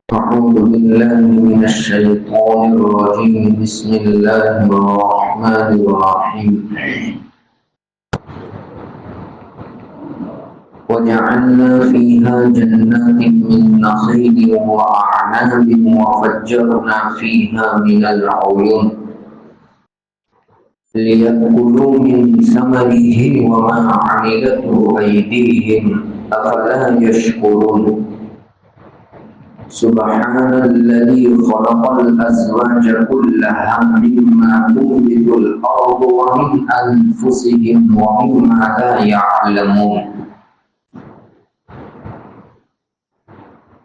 أعوذ بالله من الشيطان الرجيم بسم الله الرحمن الرحيم وجعلنا فيها جنات من نخيل وأعناب وفجرنا فيها من العيون ليأكلوا من ثمره وما عملته أيديهم أفلا يشكرون سبحان الذي خلق الأزواج كلها مما تنبت الأرض ومن أنفسهم ومما لا يعلمون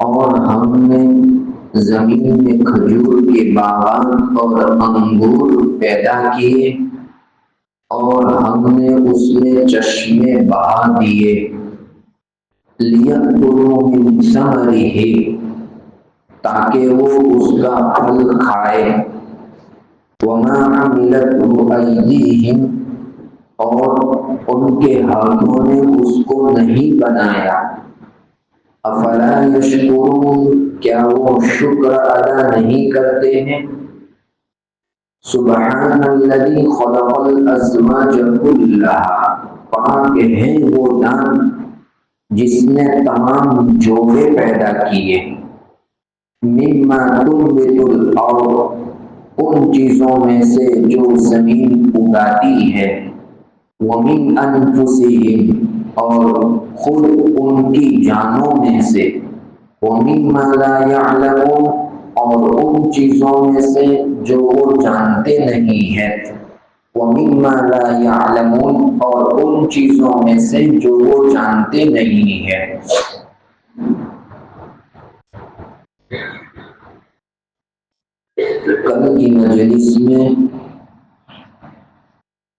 اور ہم نے زمین میں کھجور کے باغات اور انگور پیدا کیے اور ہم نے اس میں چشمے بہا دیے لِيَأْكُلُوا مِن ثَمَرِهِ تاکہ وہ اس کا پھل کھائے وَمَا عَمِلَتْهُ أَيْدِيهِمْ اور ان کے ہاتھوں نے اس کو نہیں بنایا افلا یشکرون کیا وہ شکر ادا نہیں کرتے ہیں سبحان الذی خلق الازواج کلها پاک ہے وہ ذات جس نے تمام جوڑے پیدا کیے مما تنبت الارض ان چیزوں میں سے جو زمین اگاتی ہے ومن انفسهم اور خود ان کی جانوں میں سے ومما لا يعلمون اور ان چیزوں میں سے جو وہ جانتے نہیں ہیں ومما لا يعلمون اور ان چیزوں میں سے جو وہ جانتے نہیں ہیں کل کی مجلس میں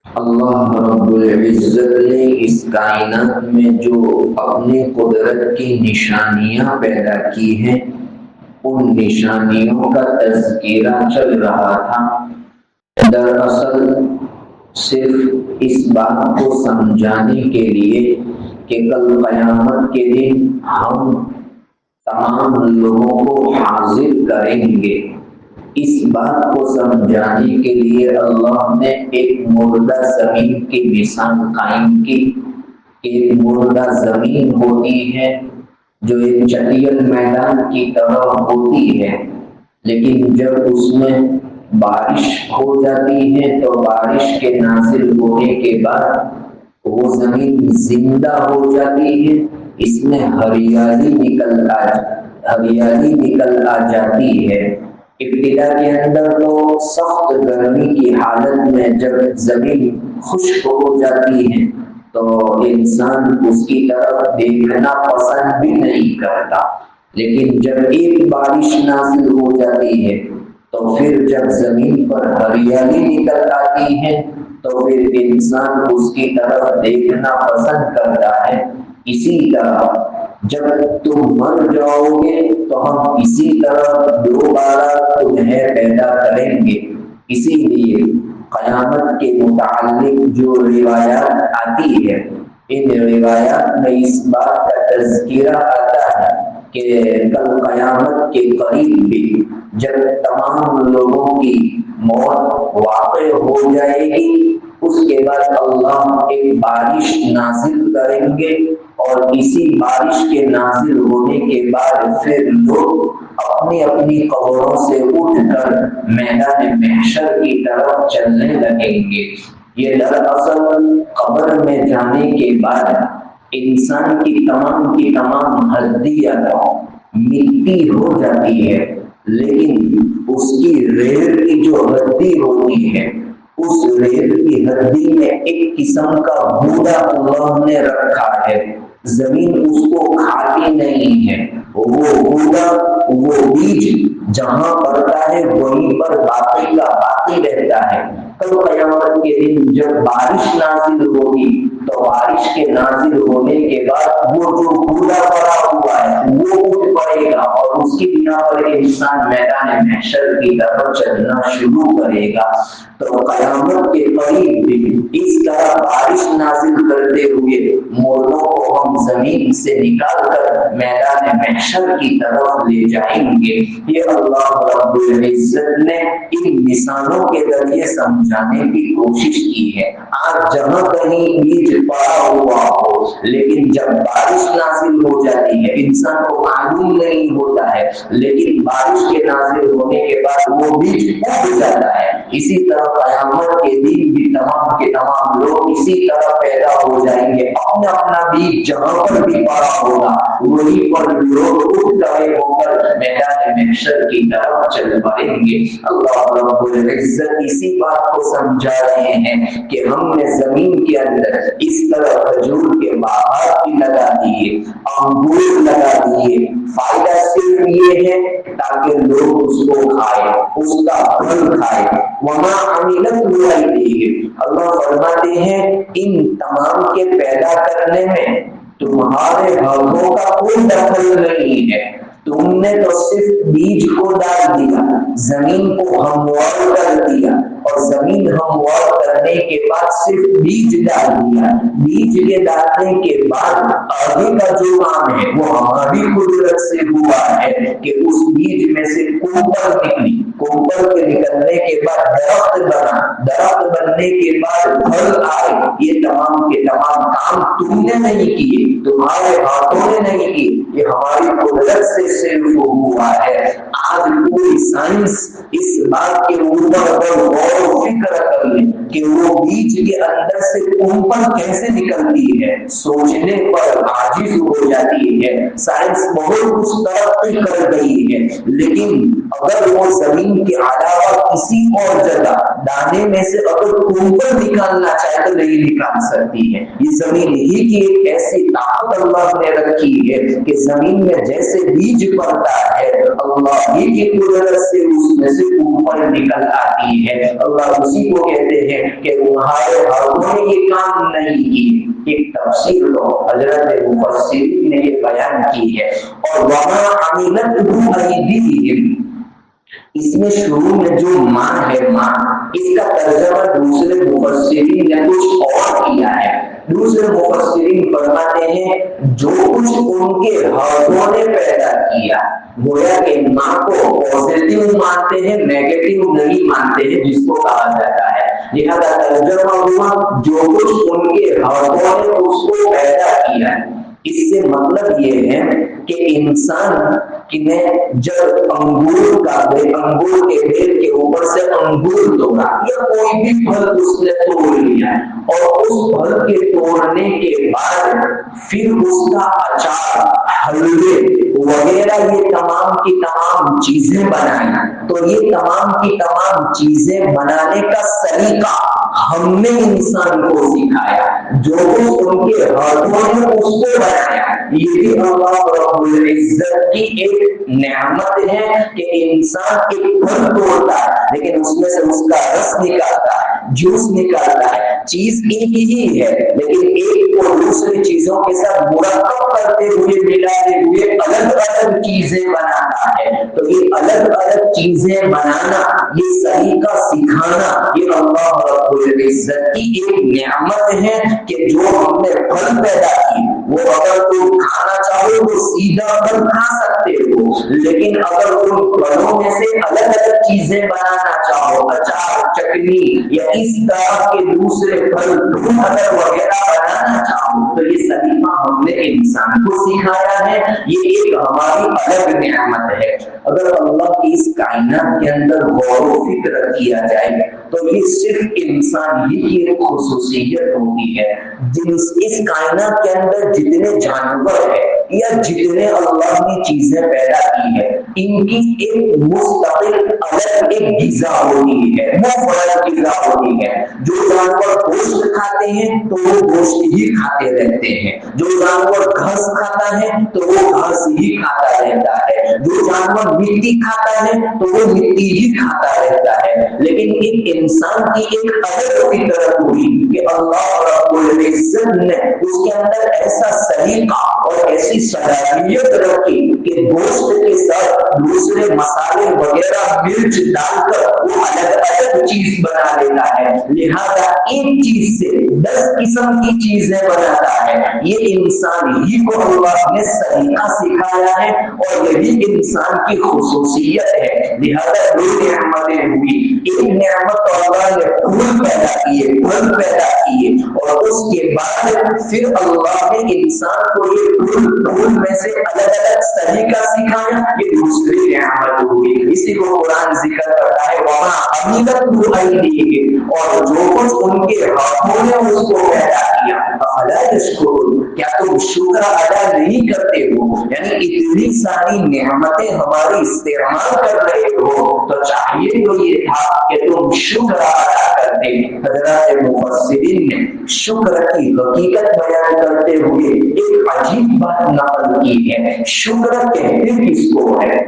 اللہ رب العزت نے اس کائنات میں جو اپنی قدرت کی نشانیاں پیدا کی ہیں ان نشانیوں کا تذکرہ چل رہا تھا دراصل صرف اس بات کو سمجھانے کے لیے کہ کل قیامت کے دن ہم تمام لوگوں کو حاضر کریں گے اس بات کو سمجھانے کے لیے اللہ نے ایک مردہ زمین کی مثال قائم کی ایک مردہ زمین ہوتی ہے جو ایک چٹیل میدان کی طرح ہوتی ہے لیکن جب اس میں بارش ہو جاتی ہے تو بارش کے نازل ہونے کے بعد وہ زمین زندہ ہو جاتی ہے اس میں ہریالی نکل آ جاتی ہے ابتدا کے اندر تو سخت گرمی کی حالت میں جب زمین خشک ہو جاتی ہے تو انسان اس کی طرف دیکھنا پسند بھی نہیں کرتا لیکن جب ایک بارش نازل ہو جاتی ہے تو پھر جب زمین پر ہریالی نکل آتی ہے تو پھر انسان اس کی طرف دیکھنا پسند کرتا ہے اسی طرح جب تم مر جاؤ گے تو ہم اسی طرح دوبارہ تمہیں پیدا کریں گے اسی لیے قیامت کے متعلق جو روایات آتی ہے ان روایات میں اس بات کا تذکرہ آتا ہے کہ کل قیامت کے قریب بھی جب تمام لوگوں کی موت واقع ہو جائے گی اس کے بعد اللہ ایک بارش نازل کریں گے اور اسی بارش کے نازل ہونے کے بعد پھر لوگ اپنی اپنی قبروں سے اٹھ کر میدان محشر کی طرف چلنے لگیں گے یہ دراصل قبر میں جانے کے بعد انسان کی تمام ہڈیاں مٹی ہو جاتی ہے لیکن اس کی ریڑھ کی جو ہڈی ہوتی ہے اس ریڑھ کی ہڈی میں ایک قسم کا گودا اللہ نے رکھا ہے زمین اس کو کھاتی نہیں ہے وہ گودا وہ بیج جہاں پڑتا ہے وہیں پر باقی کا باقی رہتا ہے کل قیامت کے دن جب بارش نازل ہوگی تو بارش کے نازل ہونے کے بعد وہ جو گودا پڑا ہوا ہے وہ اٹھ پڑے گا اور وہ اس کی بنا پر انسان میدان محشر کی طرف چلنا شروع کرے گا تو قیامت کے قریب بھی اس طرح بارش نازل کرتے ہوئے مردوں کو ہم زمین سے نکال کر میدان محشر کی طرف لے جائیں گے۔ یہ اللہ رب العزت نے ان مثالوں کے ذریعے سمجھانے کی کوشش کی ہے۔ آج جہاں کہیں بیج پڑا ہوا ہو لیکن جب بارش نازل ہو جاتی ہے انسان کو معلوم نہیں ہوتا ہے، لیکن بارش کے نازل ہونے کے بعد وہ بیج اگ جاتا ہے۔ اسی طرح قیامت کے دن بھی تمام کے تمام لوگ اسی طرح پیدا ہو جائیں گے، اپنا اپنا بیج جہاں پر بھی پڑا ہوگا وہی پر لوگ اٹھ کھڑے ہو کر میدان محشر کی طرف چل پڑیں گے۔ اللہ رب العزت اسی بات کو سمجھا رہے ہیں کہ ہم نے زمین کے اندر اس طرح کھجور کے باغات بھی لگا دیے، انگور لگا دیے، فائدہ صرف یہ ہے تاکہ لوگ اس کو کھائے، اس کا پھل کھائے۔ وما عملت ایدیہم، اللہ فرماتے ہیں ان تمام کے پیدا کرنے میں تمہارے ہاتھوں کا کوئی دخل نہیں ہے، تم نے تو صرف بیج کو ڈال دیا، زمین کو ہموار کر دیا اور زمین ہموار کرنے کے بعد صرف بیج ڈال دیا، بیج کے ڈالنے کے بعد آگے کا جو کام ہے وہ ہماری قدرت سے ہوا ہے کہ اس بیج میں سے کوپر نکلی، کوپر کے نکلنے کے بعد درخت بنا، درخت بننے کے بعد پھل آئے۔ یہ تمام کے تمام کام تم نے نہیں کیے، تمہارے ہاتھوں نے نہیں کیے، یہ ہماری قدرت سے صرف ہوا ہے۔ آج پوری سائنس اس بات کے اوپر غور و فکر کر لے کہ وہ بیج کے اندر سے کوپر کیسے نکلتی ہے، سوچنے پر عاجز ہو جاتی ہے۔ سائنس بہت کچھ ترقی کر گئی ہے لیکن اگر وہ زمین کے علاوہ کسی اور جگہ دانے میں سے اگر کوپر نکالنا چاہے تو نہیں نکال سکتی ہے۔ یہ زمین ہی کی ایک ایسی طاقت اللہ نے رکھی ہے کہ زمین میں جیسے بیج پڑتا ہے اللہ ہی کی قدرت سے اس میں سے کوپر نکل آتی ہے۔ اللہ اسی کو کہتے ہیں کہ تمہارے ہاتھوں نے یہ کام نہیں کی۔ ایک تفسیر تو حضرت مفسرین نے یہ بیان کی ہے۔ اور وما عملت ایدیہم، اس میں شروع میں جو ماں ہے ماں، اس کا ترجمہ دوسرے مفسرین نے کچھ اور کیا ہے۔ دوسرے مفسرین فرماتے ہیں جو کچھ ان کے ہاتھوں نے پیدا کیا، گویا کہ ماں کو پازیٹیو مانتے ہیں، نیگیٹو نہیں مانتے ہیں جس کو کہا جاتا ہے۔ لہذا ترجمہ ہوا جو کچھ ان کے ہاتھوں نے اس کو پیدا کیا۔ اس سے مطلب یہ ہے کہ انسان نے جب انگور کے پیڑ کے اوپر سے انگور توڑا یا کوئی بھی پھل اس نے توڑ لیا اور اس پھل کے توڑنے کے بعد پھر اس کا اچار، حلوے وغیرہ یہ تمام کی تمام چیزیں بنائی، تو یہ تمام کی تمام چیزیں بنانے کا طریقہ ہم نے انسان کو سکھایا، جو ان کے ہاتھوں نے اس کو بنایا۔ یہ بھی اللہ رب العزت کی ایک نعمت ہے کہ انسان ایک پھل توڑتا ہے لیکن اس میں سے اس کا رس نکالتا ہے، جوس نکالتا ہے، چیز ایک ہی ہے لیکن ایک کو دوسری چیزوں کے ساتھ مرکب کرتے ہوئے ملاتے ہوئے الگ الگ چیزیں بناتا ہے۔ تو یہ الگ الگ چیزیں بنانا، یہ طریقہ سکھانا، یہ اللہ رب العزت کی ایک نعمت ہے کہ جو ہم نے پھل پیدا کی وہ اگر تم کھانا چاہو تو سیدھا پھل کھا سکتے ہو، لیکن اگر تم پھلوں میں سے الگ الگ چیزیں بنانا چاہو، اچار، چٹنی یا اس طرح کے دوسرے پھل وغیرہ بنانا چاہو تو یہ طریقہ ہم نے انسان کو سکھایا ہے۔ یہ ایک ہماری الگ نعمت ہے۔ اگر اللہ کی اس کائنات کے اندر غور و فکر کیا جائے تو یہ صرف انسان ہی کی ایک خصوصیت ہوتی ہے۔ اس کائنات کے اندر جتنے جانور ہیں یا جتنے اللہ نے چیزیں پیدا کی ہے ان کی ایک مستقل الگ ایک غذا ہوتی ہے، منفرد غذا ہوتی ہے۔ جو جانور گوشت کھاتے ہیں تو وہ گوشت ہی کھاتے رہتے ہیں، جو جانور گھاس کھاتا ہے تو وہ گھاس ہی کھاتا رہتا ہے، جو جانور مٹی کھاتا ہے تو وہ مٹی ہی کھاتا رہتا ہے۔ لیکن ایک انسان کی ایک الگ فطرت ہوئی کہ اللہ رب رب العزت نے اس کے اندر ایسا سلیقہ اور ایسی صلاحیت رکھی کہ گوشت کے ساتھ دوسرے مسالے وغیرہ مرچ ڈال کر وہ الگ الگ چیز بنا لیتا ہے، لہذا ایک چیز سے 10 قسم کی چیزیں بناتا ہے۔ یہ انسان ہی کو اللہ نے سلیقہ سکھایا ہے اور یہی انسان کی خصوصیت ہے۔ لہذا دو نعمتیں ہوئی، ایک نعمت تو اللہ نے پھول پیدا کیے، پھل پیدا کیے، اور اس کے بعد پھر اللہ نے انسان کو یہ پھول میں سے الگ الگ طریقہ سکھایا، یہ دوسری نعمت ہوئی۔ اسی کو قرآن ذکر کرتا ہے وَمَا عَمِلَتْهُ أَيْدِيهِمْ، اور جو کچھ ان کے ہاتھوں نے اس کو پیدا کیا۔ أَفَلَا يَشْكُرُونَ، کیا تم شکر ادا نہیں کرتے ہو؟ یعنی اتنی ساری نعمتیں ہماری استعمال کر رہے ہو تو چاہیے تو یہ تھا کہ تم شکر ادا کرتے۔ حضرات مفسرین نے شکر کی حقیقت بیان کرتے ہوئے ایک عجیب بات نقل کی ہے۔ شکر کہتے کس کو ہے؟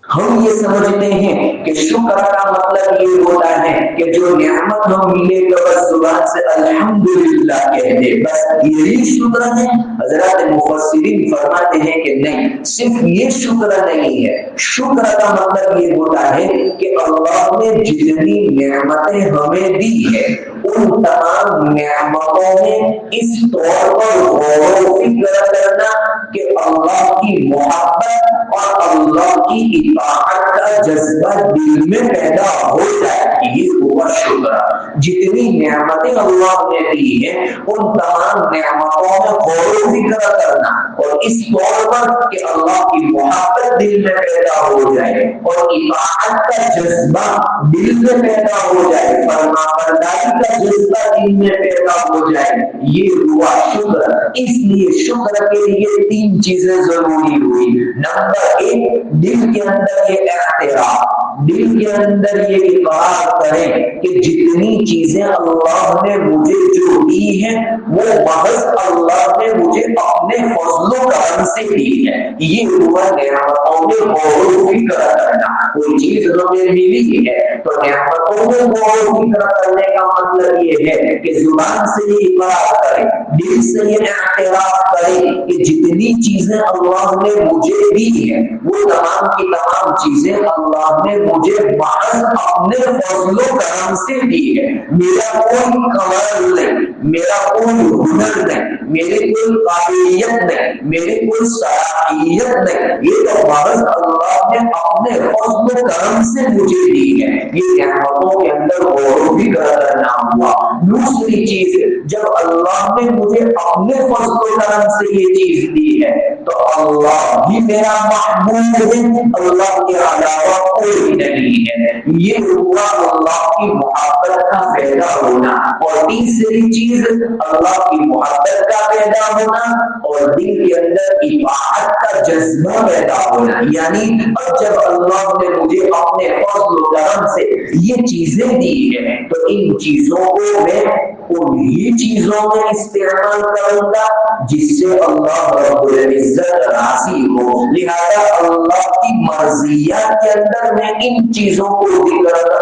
ہم یہ سمجھتے ہیں کہ شکر کا مطلب یہ ہوتا ہے کہ جو نعمت ہم ملے تو بس زبان سے الحمدللہ کہہ دے، بس یہی شکر ہے۔ حضرات مفسرین فرماتے ہیں کہ نہیں، صرف یہ شکر نہیں ہے، شکر کا مطلب یہ ہوتا ہے کہ اللہ نے جتنی نعمتیں ہمیں دی ہے ان تمام نعمتوں میں اس طور پر غور و فکر کرنا کہ اللہ کی محبت اور اللہ کی اطاعت کا جذبہ دل میں پیدا ہو جائے، یہ ہوا شکر۔ جتنی نعمتیں اللہ نے دی ہیں ان تمام نعمتوں میں غور و فکر کرنا اور اس طور پر کہ اللہ کی محبت دل میں پیدا ہو جائے اور اطاعت کا جذبہ دل میں پیدا ہو جائے، فرمانبرداری کا جذبہ دل میں پیدا ہو جائے، یہ ہوا شکر۔ اس لیے شکر کے لیے 3 چیزیں ضروری ہوئی۔ نمبر 1، دل کے اندر یہ اعتراف، دل کے اندر یہ اقرار کریں کہ جتنی چیزیں اللہ نے مجھے جو دی ہیں وہ محض اللہ نے مجھے اپنے فضل و کرم سے دی ہے۔ یہ ہوا نعمتوں میں غور و فکر کرنا۔ کوئی چیز ہمیں ملی ہے تو نعمتوں میں غور و فکر کرنے کا مطلب یہ ہے کہ زبان سے یہ اقرار کریں، دل سے یہ اعتراف کریں کہ جتنی چیزیں اللہ نے مجھے دی ہیں وہ تمام کی تمام چیزیں اللہ نے مجھے محض اپنے فضل و کرم سے دی ہے۔ میرا کوئی کمال نہیں، میرا کوئی ہنر نہیں، میرے کوئی قابلیت نہیں، میرے کوئی صلاحیت نہیں، یہ تو محض اللہ نے اپنے فضل و کرم سے مجھے دی ہے۔ یہ نعمتوں کے اندر غور و فکر کرنا ہوا۔ دوسری چیز، جب اللہ نے مجھے اپنے فضل و کرم سے یہ چیز دی ہے تو اللہ ہی میرا محبوب ہے، اللہ کے علاوہ کوئی نہیں ہے، یہ ہوا اللہ کی محبت کا پیدا ہونا۔ اور تیسری چیز، اللہ کی محبت کا پیدا ہونا اور دل کے اندر اطاعت کا جذبہ پیدا ہونا۔ یعنی اب جب اللہ نے مجھے اپنے فضل و کرم سے یہ چیزیں دی ہیں تو ان چیزوں کو میں انہی چیزوں میں استعمال کروں گا جس سے اللہ رب العزت راضی ہو۔ لہذا اللہ کی مرضیات کے اندر میں ان چیزوں کو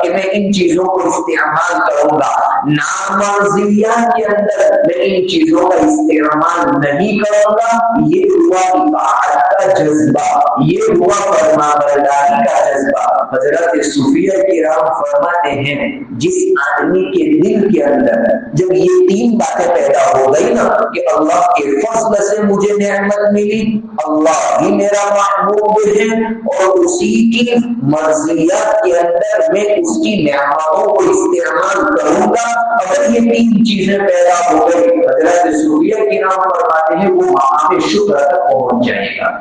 میں ان چیزوں کو استعمال کروں گا، نامرضیات کے اندر میں ان چیزوں کا استعمال نہیں کروں گا۔ یہ ہوا اطاعت کا جذبہ، یہ ہوا فرمانبرداری کا جذبہ۔ حضرت صوفیہ کرام فرماتے ہیں جس آدمی کے دل کے اندر جب یہ 3 باتیں پیدا ہو گئی نا کہ اللہ کے فضل سے مجھے نعمت ملی، اللہ ہی میرا محبوب ہے اور اسی کی مرضیات کے اندر میں اس کی نعمتوں کو استعمال کروں گا، اگر یہ 3 چیزیں پیدا ہو گئی، حضرت صوفیہ کرام فرماتے ہیں وہ مقام شکر تک پہنچ جائے گا۔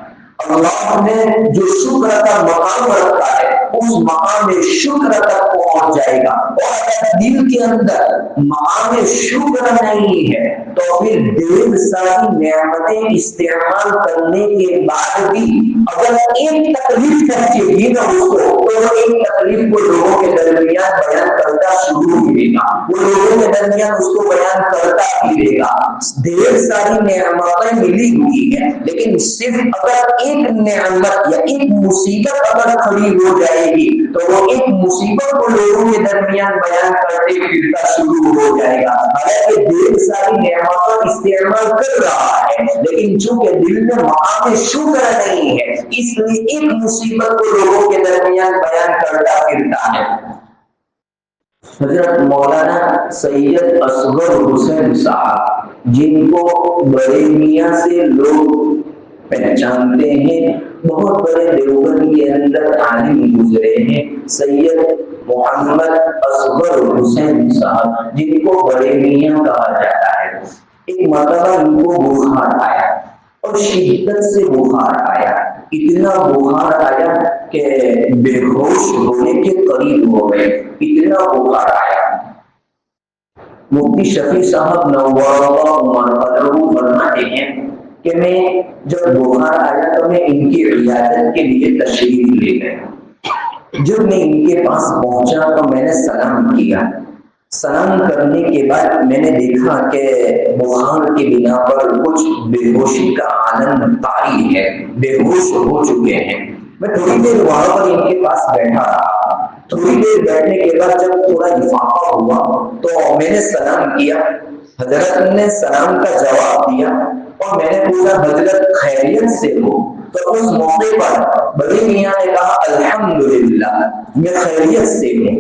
اللہ نے جو شکر کا مقام رکھا ہے اس مقام شکر تک پہنچ جائے گا۔ اور اگر دل کے اندر مقام شکر نہیں ہے تو پھر ڈھیر ساری نعمتیں استعمال کرنے کے بعد بھی اگر ایک تکلیف پہنچے گی نا اس کو تو وہ ایک تکلیف کو لوگوں کے درمیان بیان کرتا شروع ہوئے گا، وہ لوگوں کے درمیان اس کو بیان کرتا پھرے گا۔ ڈھیر ساری نعمتیں ملی ہوئی ہیں لیکن صرف اگر ایک نعمت یا ایک مصیبت اگر کھڑی ہو جائے گی تو وہ ایک مصیبت کو لوگوں کے درمیان بیان کرتے پھرتا شروع ہو جائے گا. حالانکہ ڈھیر ساری نعمتوں استعمال کر رہا ہے لیکن چونکہ دل میں مقام شکر نہیں ہے اس لیے ایک مصیبت کو لوگوں کے درمیان بیان کرتا پھرتا ہے. حضرت مولانا سید اصغر حسین صاحب جن کو بڑے میاں سے لوگ پہچانتے ہیں، بہت بڑے دیوبند کے اندر عالم گزرے ہیں، سید محمد اصغر حسین صاحب جن کو بڑے میاں کہا جاتا ہے. ایک مرتبہ ان کو بخار آیا اور شدت سے بخار آیا، اتنا بخار آیا کہ بے ہوش ہونے کے قریب ہو گئے، اتنا بخار آیا. مفتی شفیع صاحب نوّر اللہ مرقدہ فرماتے ہیں کہ میں جب بخار آیا تو میں ان کی عیادت کے لیے تشریف لے گیا. جب میں ان کے پاس پہنچا تو میں نے سلام کیا. سلام کرنے کے بعد میں نے دیکھا کہ بخار کی بنا پر کچھ بے ہوشی کا عالم طاری ہے، بے ہوش ہو چکے ہیں. میں تھوڑی دیر وہاں پر ان کے پاس بیٹھا رہا. تھوڑی دیر بیٹھنے کے بعد جب تھوڑا افاقہ ہوا تو میں نے سلام کیا. حضرت نے سلام کا جواب دیا اور میں نے پوچھا حضرت خیریت سے ہو؟ تو اس موقع پر بڑے میاں نے کہا الحمدللہ میں خیریت سے ہوں،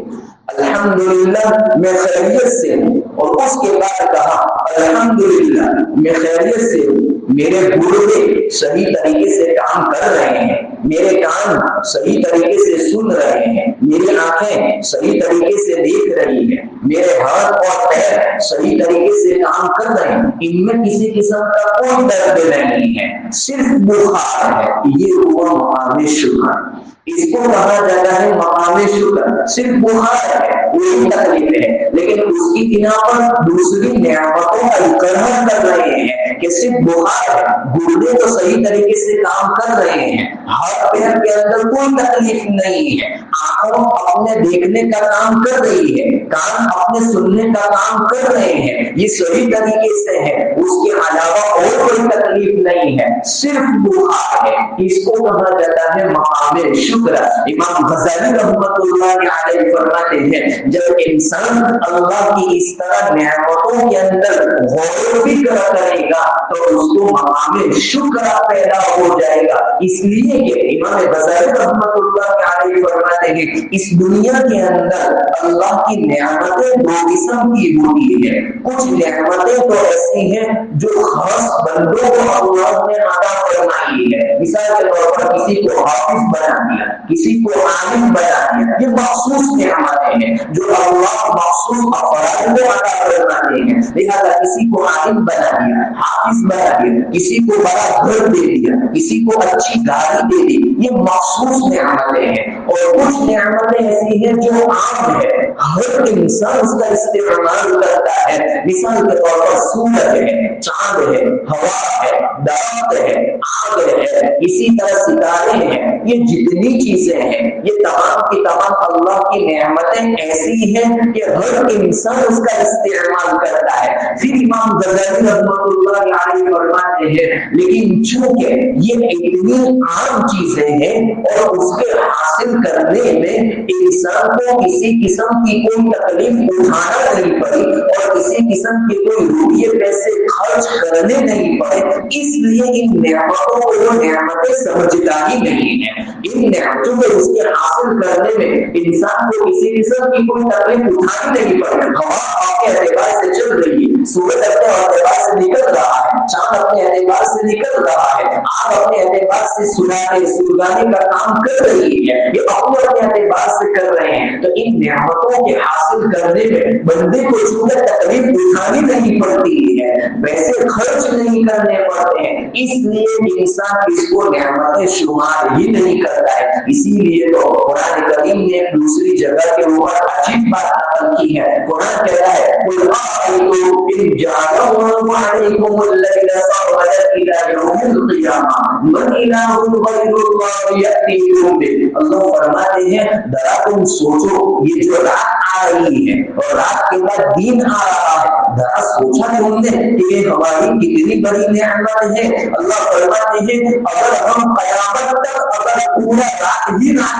الحمدللہ میں خیریت سے ہوں. اور اس کے بعد کہا الحمدللہ میں خیریت سے ہوں، میرے گردے صحیح طریقے سے کام کر رہے ہیں، میرے کان صحیح طریقے سے سن رہے ہیں، میری آنکھیں صحیح طریقے سے دیکھ رہی ہیں، میرے ہاتھ اور پیر صحیح طریقے سے کام کر رہے ہیں، ان میں کسی قسم کا کوئی درد نہیں ہے، صرف بخار ہے. یہ ہوا مقام شکر. اس کو کہا جاتا ہے مقام شکر. صرف بخار ہے، کوئی تکلیف ہے، لیکن اس کی بنا پر دوسری نعمتوں کا اقرار کر رہے ہیں کہ صرف بخار ہے، گردے تو صحیح طریقے سے کام کر رہے ہیں، ہاتھ پیر کے اندر کوئی تکلیف نہیں ہے، آنکھوں اپنے دیکھنے کا کام کر رہی ہے، کان اپنے سننے کا کام کر رہے ہیں، یہ صحیح طریقے سے ہے، اس کے علاوہ اور کوئی تکلیف نہیں ہے، صرف بخار ہے. اس کو کہا جاتا ہے مقام شکر. امام غزالی رحمۃ اللہ علیہ فرماتے ہیں جب انسان اللہ کی اس طرح نعمتوں کے اندر غور و فکر کرے گا تو اس کو مقام شکر پیدا ہو جائے گا. اس لیے کہ امام غزالی رحمۃ اللہ علیہ فرماتے ہیں اس دنیا کے اندر اللہ کی نعمتیں دو قسم کی ہوتی ہیں. کچھ نعمتیں تو ایسی ہیں جو خاص بندوں کو اللہ نے عطا فرمائی ہے. مثال کے طور پر کسی کو حافظ بنا دیا، کسی کو عالم بنا دیا، یہ مخصوص نعمتیں ہیں جو اللہ مخصوص افراد کو عطا فرماتے ہیں. لہذا کسی کو عالم بنا دیا، حافظ بنا دیا، کسی کو بڑا گھر دے دیا، کسی کو اچھی گاڑی دے دی، یہ مخصوص نعمتیں ہیں. اور کچھ نعمتیں ایسی ہیں جو عام ہے، ہر انسان اس کا استعمال کرتا ہے. مثال کے طور پر سورج ہے، چاند ہے، ہوا ہے، درخت ہے، آگ ہے، اسی طرح ستارے ہیں. یہ جتنی چیزیں ہیں یہ تمام کی تمام اللہ کی نعمتیں ایسی ہیں کہ ہر انسان اس کا استعمال کرتا ہے. پھر امام غزالی رحمۃ اللہ علیہ فرماتے ہیں لیکن چونکہ یہ اتنی عام چیزیں ہیں اور اس کے حاصل کرنے میں انسان کو کسی قسم کی کوئی تکلیف اٹھانا نہیں پڑی اور کسی قسم کے کوئی روپیے پیسے خرچ کرنے نہیں پڑے، اس لیے ان نعمتوں کو وہ نعمتیں سمجھتا ہی نہیں ہے. ان نعمتوں کو اس کے حاصل کرنے میں انسان کو کسی قسم کی کوئی تکلیف اٹھانی نہیں پڑی. ہوا آپ کے اعتبار سے چل رہی ہے، سورج اپنے اعتبار سے نکل رہا ہے، چاند اپنے اعتبار سے نکل رہا ہے، آگ اپنے اعتبار سے سلگانے کا کام کر رہی ہے، یہ اپنے اعتبار سے کر رہے ہیں. تو ان نعمتوں کے حاصل کرنے میں بندے کو چونکہ تکلیف اٹھانی نہیں پڑتی ہے، ویسے خرچ نہیں کرنے پڑتے ہیں، اس لیے انسان اس کو نعمت شمار ہی نہیں کرتا ہے. اسی لیے تو قرآن کریم نے دوسری جگہ کے اوپر عجیب بات نقل کی ہے. قرآن کہتا ہے قل ارأيتم إن جعل الله عليكم الليل سرمدا إلى يوم القيامة من إله غير الله يأتيكم به. اللہ فرماتے ہیں ذرا تم سوچو، یہ جو رات آ رہی ہے اور رات کے بعد دن آ رہا ہے، ذرا سوچا تم نے کہ یہ ہماری کتنی بڑی نعمت ہے؟ اللہ فرماتے ہیں اگر ہم قیامت تک اگر پورا رات ہی رات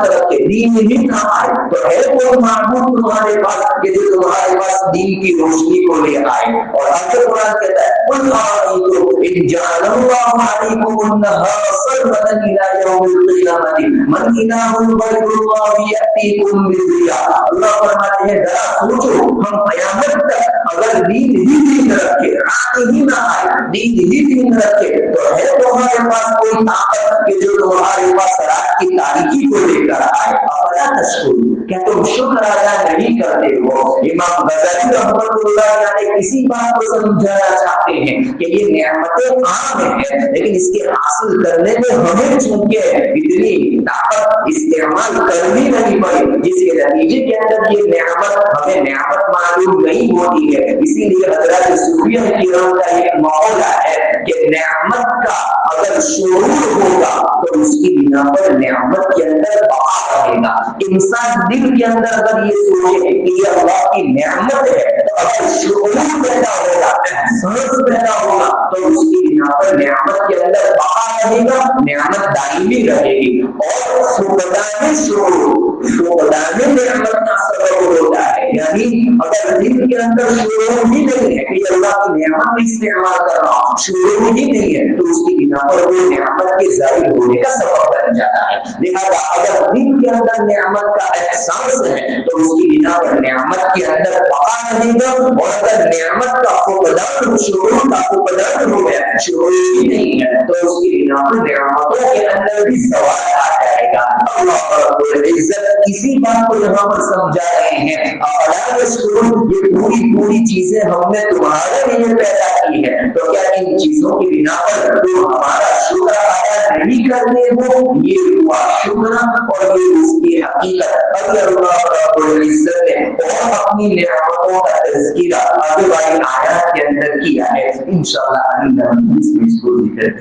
رکھے دین ہی نہ آئے تو ہے کوئی معبود تمہارے پاس کہ جو تمہارے پاس دین کی روشنی کو لے آئے؟ اور آگے قرآن کہتا ہے قل ارأیتم ان جعل اللہ علیکم النہار سرمدا الی یوم القیامۃ من الہ غیر اللہ یأتیکم بضیاء۔ اللہ فرماتے ہیں ذرا سوچو ہم قیامت تک اگر دین رکھے رات ہی نہ آئے دین رکھے تو ہے تمہارے پاس کوئی طاقت کہ جو تمہارے پاس رات کی تاریکی کو لے کر آئے؟ افلا تشکرون، کیا تم شکر ادا نہیں کرتے ہو؟ امام غزالی رحمۃ اللہ علیہ کسی بات کو سمجھانا چاہتے ہیں کہ یہ نعمتیں عام ہیں لیکن اس کے حاصل کرنے میں ہمیں چونکہ اتنی طاقت استعمال کرنی نہیں پڑی جس کے نتیجے کے اندر یہ نعمت ہمیں نعمت معلوم نہیں ہوتی ہے۔ اسی لیے حضرات صوفیہ کرام کا یہ معاملہ ہے کہ نعمت کا اگر شعور ہوگا تو اس کی بنا پر نعمت کے اندر بقا رہے گا۔ انسان دل کے اندر اگر یہ سوچے کہ یہ اللہ کی نعمت ہے تو اگر شعور پیدا ہوگا احساس پیدا ہوگا تو اس کی بنا پر نعمت کے اندر بقا رہے گا، نعمت دائمی رہے گی۔ اور فقدان فقدان نعمت کا سبب ہوتا ہے، یعنی اگر دل کے اندر شعور ہی نہیں ہے کہ اللہ کی نعمت استعمال کر رہا ہوں، شعور ہی نہیں ہے تو اس کی بنا پر وہ نعمت کے ظاہر ہونے کا سبب بن جاتا ہے۔ لہذا اگر دل کے اندر نعمت کا احساس ہے تو اس کی بنا پر نعمت کے اندر بقا رہے گا، اور اگر نعمت کا فقدان شعور کا فقدان ہو گیا، شعور ہی نہیں ہے تو اس کی بنا پر نعمتوں کے اندر بھی زوال آ جائے گا۔ اللہ رب العزت اسی بات کو یہاں پر سمجھا رہے ہیں افلا تشکرون، یہ پوری چیزیں ہم نے تمہارے لیے پیدا کی ہے تو کیا ان چیزوں کی بنا پر تم ہمارا شکر ادا نہیں کرتے ہو؟ یہ ہوا شکر اور یہ اس کی حقیقت۔ اگر اللہ رب العزت نے اور اپنی نعمتوں کا تذکرہ آگے والی آیات کے اندر کیا ہے، انشاءاللہ اس میں اس کو ذکر